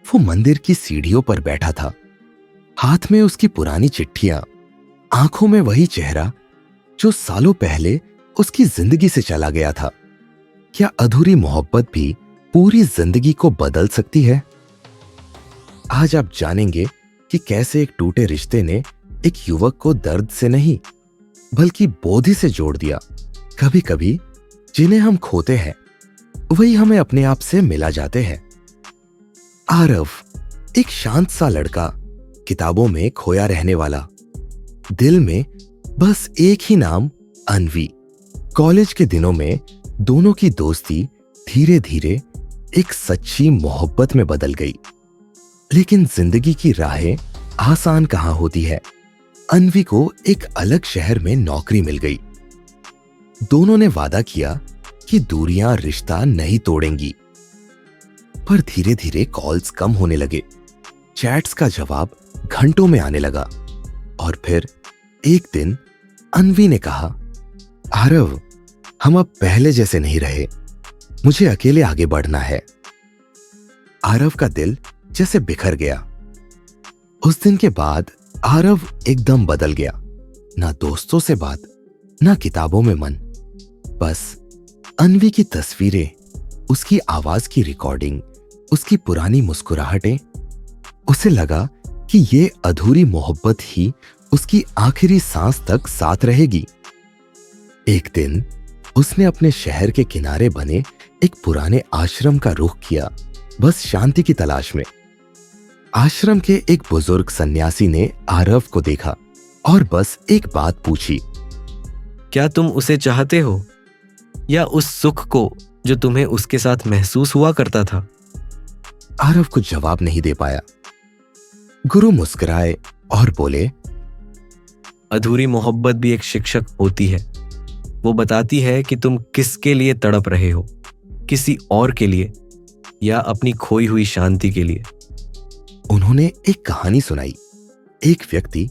वो मंदिर की सीढ़ियों पर बैठा था, हाथ में उसकी पुरानी चिट्ठियां, आंखों में वही चेहरा जो सालों पहले उसकी जिंदगी से चला गया था। क्या अधूरी मोहब्बत भी पूरी जिंदगी को बदल सकती है? आज आप जानेंगे कि कैसे एक टूटे रिश्ते ने एक युवक को दर्द से नहीं बल्कि बोधि से जोड़ दिया। कभी कभी जिन्हें हम खोते हैं वही हमें अपने आप से मिला जाते हैं। आरव एक शांत सा लड़का, किताबों में खोया रहने वाला, दिल में बस एक ही नाम अन्वी। कॉलेज के दिनों में दोनों की दोस्ती धीरे धीरे एक सच्ची मोहब्बत में बदल गई। लेकिन जिंदगी की राहें आसान कहां होती है। अन्वी को एक अलग शहर में नौकरी मिल गई। दोनों ने वादा किया कि दूरियां रिश्ता नहीं तोड़ेंगी, पर धीरे धीरे कॉल्स कम होने लगे, चैट्स का जवाब घंटों में आने लगा। और फिर एक दिन अन्वी ने कहा, आरव, हम अब पहले जैसे नहीं रहे, मुझे अकेले आगे बढ़ना है। आरव का दिल जैसे बिखर गया। उस दिन के बाद आरव एकदम बदल गया। ना दोस्तों से बात, ना किताबों में मन, बस अन्वी की तस्वीरें, उसकी आवाज की रिकॉर्डिंग, उसकी पुरानी मुस्कुराहटें। उसे लगा कि ये अधूरी मोहब्बत ही उसकी आखिरी सांस तक साथ रहेगी। एक दिन उसने अपने शहर के किनारे बने एक पुराने आश्रम का रुख किया, बस शांति की तलाश में। आश्रम के एक बुजुर्ग सन्यासी ने आरव को देखा और बस एक बात पूछी, क्या तुम उसे चाहते हो, या उस सुख को जो तुम्हें उसके साथ महसूस हुआ करता था? आरव कुछ जवाब नहीं दे पाया। गुरु मुस्कुराए और बोले, अधूरी मोहब्बत भी एक शिक्षक होती है। वो बताती है कि तुम किसके लिए तड़प रहे हो, किसी और के लिए या अपनी खोई हुई शांति के लिए। उन्होंने एक कहानी सुनाई। एक व्यक्ति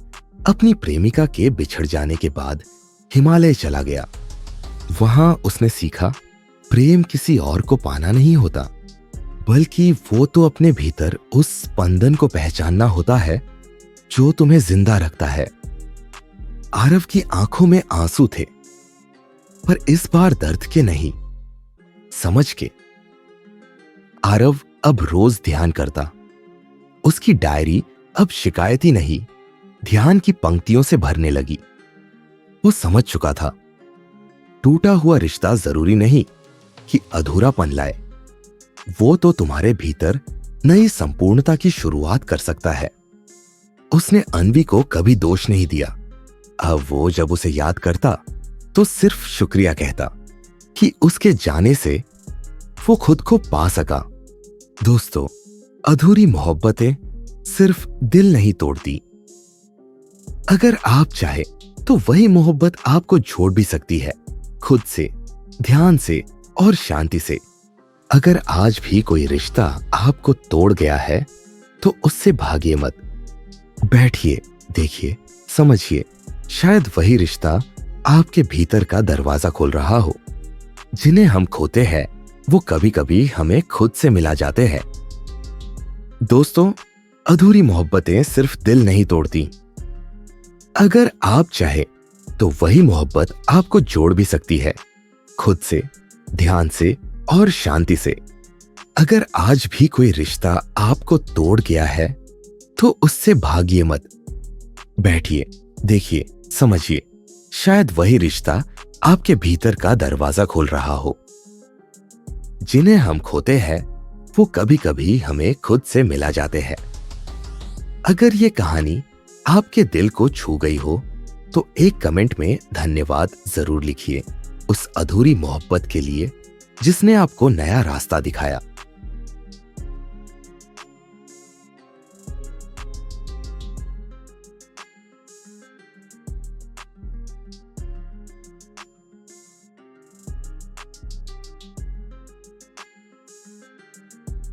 अपनी प्रेमिका के बिछड़ जाने के बाद हिमालय चला गया। वहां उसने सीखा, प्रेम किसी और को पाना नहीं होता, बल्कि वो तो अपने भीतर उस स्पंदन को पहचानना होता है जो तुम्हें जिंदा रखता है। आरव की आंखों में आंसू थे, पर इस बार दर्द के नहीं, समझ के। आरव अब रोज ध्यान करता। उसकी डायरी अब शिकायती नहीं, ध्यान की पंक्तियों से भरने लगी। वो समझ चुका था, टूटा हुआ रिश्ता जरूरी नहीं कि अधूरापन लाए, वो तो तुम्हारे भीतर नई संपूर्णता की शुरुआत कर सकता है। उसने अन्वी को कभी दोष नहीं दिया। अब वो जब उसे याद करता तो सिर्फ शुक्रिया कहता कि उसके जाने से वो खुद को पा सका। दोस्तों, अधूरी मोहब्बतें सिर्फ दिल नहीं तोड़ती। अगर आप चाहे तो वही मोहब्बत आपको जोड़ भी सकती है, खुद से, ध्यान से और शांति से। अगर आज भी कोई रिश्ता आपको तोड़ गया है तो उससे भागिए मत। बैठिए, देखिए, समझिए, शायद वही रिश्ता आपके भीतर का दरवाजा खोल रहा हो। जिन्हें हम खोते हैं वो कभी कभी हमें खुद से मिला जाते हैं। दोस्तों, अधूरी मोहब्बतें सिर्फ दिल नहीं तोड़ती। अगर आप चाहे तो वही मोहब्बत आपको जोड़ भी सकती है, खुद से, ध्यान से और शांति से। अगर आज भी कोई रिश्ता आपको तोड़ गया है तो उससे भागिए मत। बैठिए, देखिए, समझिए, शायद वही रिश्ता आपके भीतर का दरवाजा खोल रहा हो। जिन्हें हम खोते हैं वो कभी कभी हमें खुद से मिला जाते हैं। अगर ये कहानी आपके दिल को छू गई हो तो एक कमेंट में धन्यवाद जरूर लिखिए उस अधूरी मोहब्बत के लिए जिसने आपको नया रास्ता दिखाया।